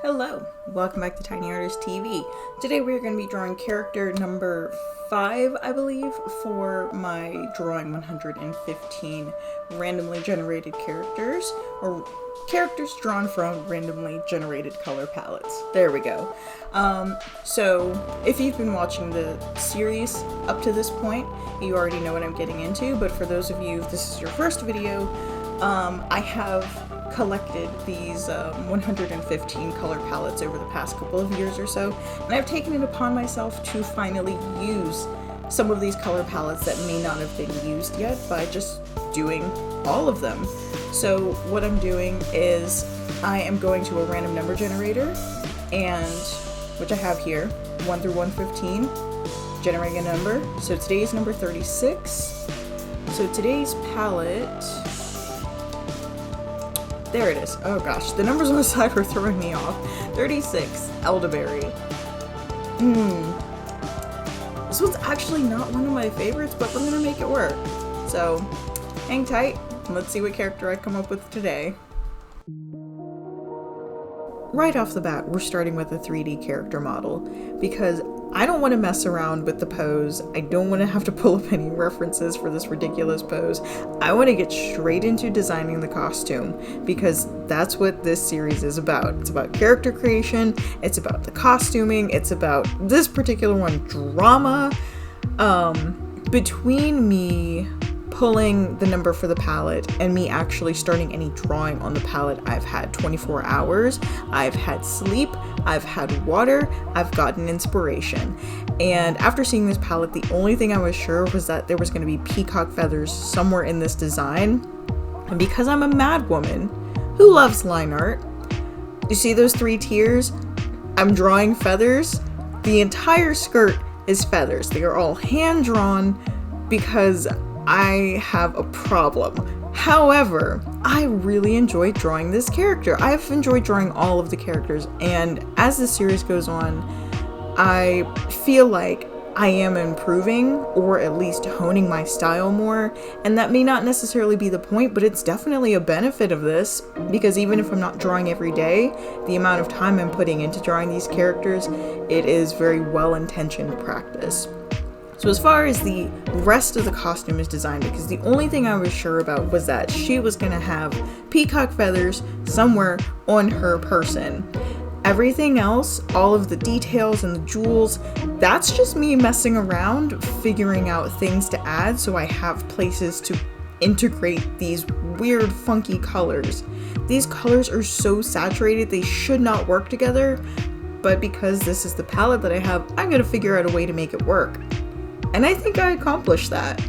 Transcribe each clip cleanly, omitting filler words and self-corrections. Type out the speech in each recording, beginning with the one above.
Hello, welcome back to Tiny Artist TV. Today we're going to be drawing character number 5, I believe, for my Drawing 115 randomly generated characters, or characters drawn from randomly generated color palettes. There we go. So if you've been watching the series up to this point, you already know what I'm getting into, but for those of you, if this is your first video, I have collected these 115 color palettes over the past couple of years or so, and I've taken it upon myself to finally use some of these color palettes that may not have been used yet by just doing all of them. So what I'm doing is I am going to a random number generator, and which I have here, 1 through 115, generating a number. So today's number 36. So today's palette, there it is. Oh gosh, the numbers on the side were throwing me off. 36, elderberry. This one's actually not one of my favorites, but we're gonna make it work. So, hang tight, and let's see what character I come up with today. Right off the bat, we're starting with a 3D character model, because I don't want to mess around with the pose. I don't want to have to pull up any references for this ridiculous pose. I want to get straight into designing the costume, because that's what this series is about. It's about character creation, it's about the costuming, it's about this particular one, drama. Between me pulling the number for the palette and me actually starting any drawing on the palette, I've had 24 hours, I've had sleep, I've had water, I've gotten inspiration. And after seeing this palette, the only thing I was sure was that there was going to be peacock feathers somewhere in this design. And because I'm a mad woman who loves line art, you see those 3 tiers? I'm drawing feathers. The entire skirt is feathers. They are all hand drawn because I have a problem. However, I really enjoyed drawing this character. I've enjoyed drawing all of the characters, and as the series goes on, I feel like I am improving, or at least honing my style more, and that may not necessarily be the point, but it's definitely a benefit of this, because even if I'm not drawing every day, the amount of time I'm putting into drawing these characters, it is very well-intentioned practice. So as far as the rest of the costume is designed, because the only thing I was sure about was that she was going to have peacock feathers somewhere on her person. Everything else, all of the details and the jewels, that's just me messing around, figuring out things to add so I have places to integrate these weird, funky colors. These colors are so saturated, they should not work together, but because this is the palette that I have, I'm going to figure out a way to make it work. And I think I accomplished that.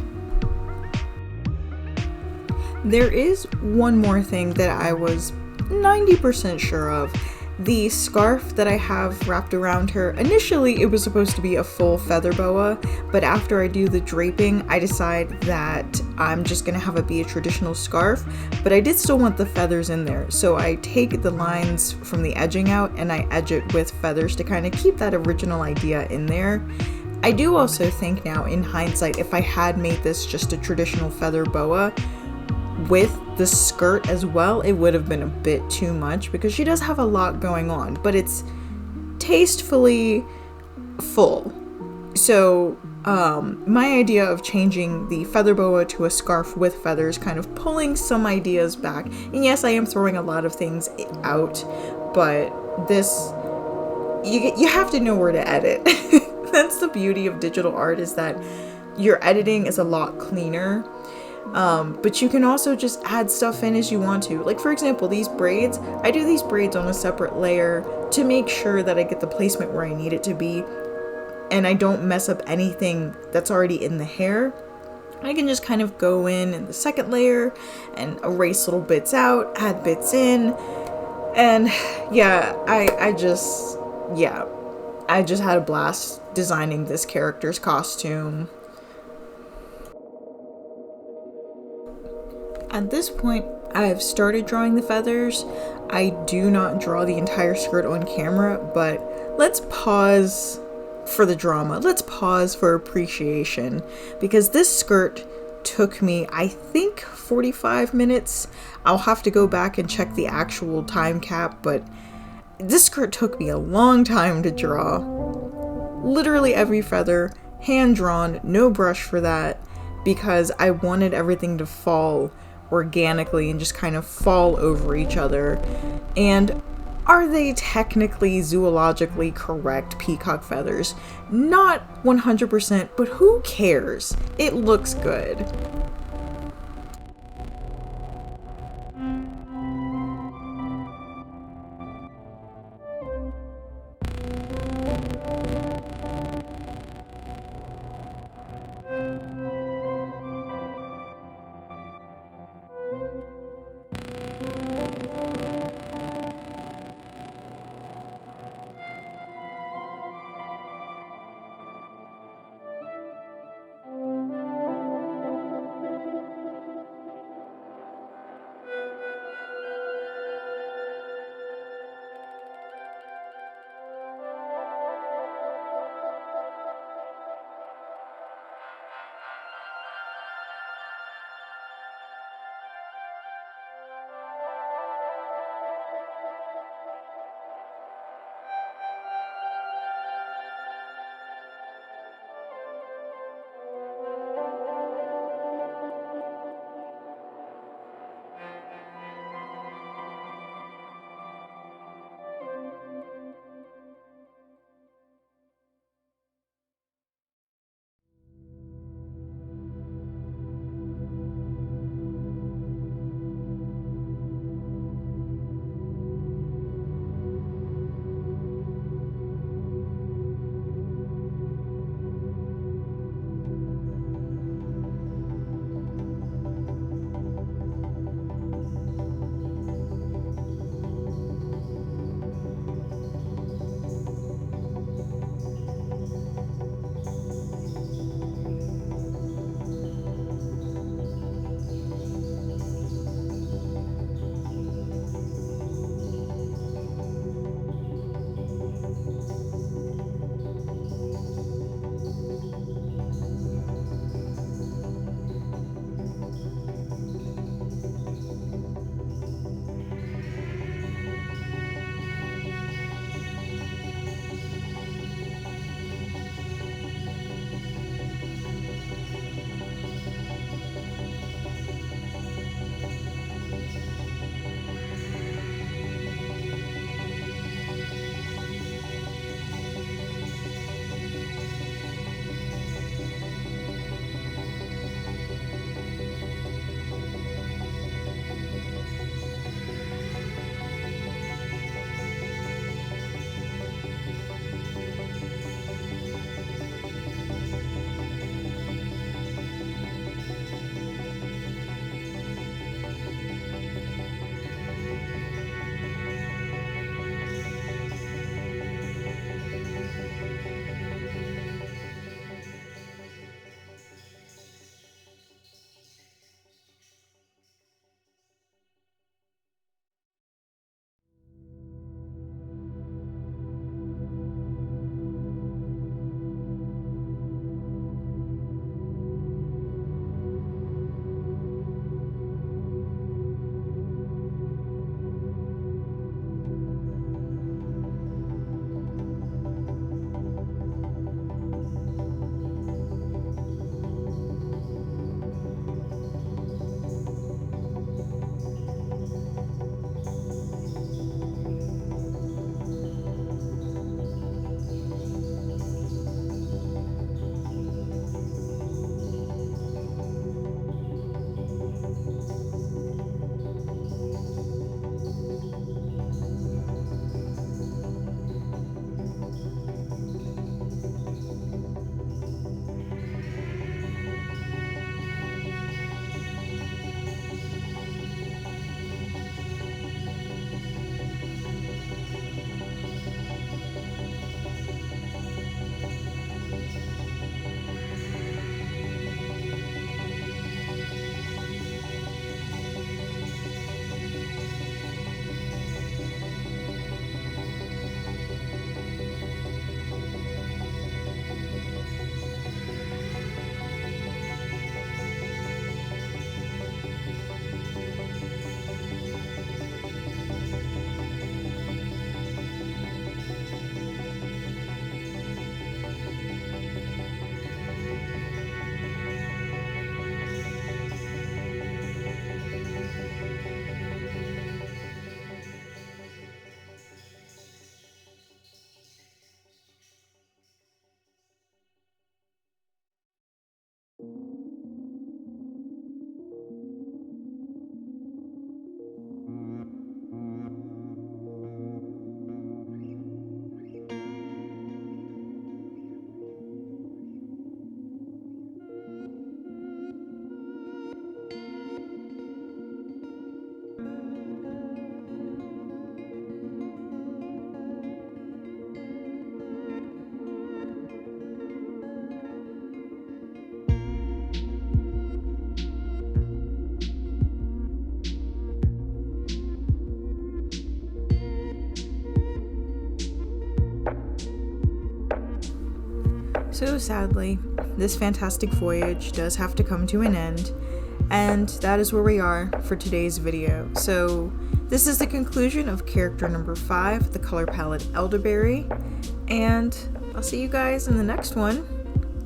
There is one more thing that I was 90% sure of. The scarf that I have wrapped around her, initially it was supposed to be a full feather boa, but after I do the draping, I decide that I'm just gonna have it be a traditional scarf, but I did still want the feathers in there. So I take the lines from the edging out and I edge it with feathers to kind of keep that original idea in there. I do also think now, in hindsight, if I had made this just a traditional feather boa with the skirt as well, it would have been a bit too much, because she does have a lot going on, but it's tastefully full. So my idea of changing the feather boa to a scarf with feathers, kind of pulling some ideas back, and yes, I am throwing a lot of things out, but this, you have to know where to edit. That's the beauty of digital art, is that your editing is a lot cleaner, but you can also just add stuff in as you want to. Like, for example, these braids, I do these braids on a separate layer to make sure that I get the placement where I need it to be, and I don't mess up anything that's already in the hair. I can just kind of go in the second layer and erase little bits out, add bits in, and yeah, I just had a blast designing this character's costume. At this point, I've started drawing the feathers. I do not draw the entire skirt on camera, but let's pause for the drama. Let's pause for appreciation, because this skirt took me, I think, 45 minutes. I'll have to go back and check the actual time cap, but this skirt took me a long time to draw. Literally every feather, hand drawn, no brush for that, because I wanted everything to fall organically and just kind of fall over each other. And are they technically zoologically correct peacock feathers? Not 100%, but who cares? It looks good. So sadly, this fantastic voyage does have to come to an end, and that is where we are for today's video. So this is the conclusion of character number 5, the color palette Elderberry, and I'll see you guys in the next one.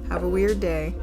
Have a weird day.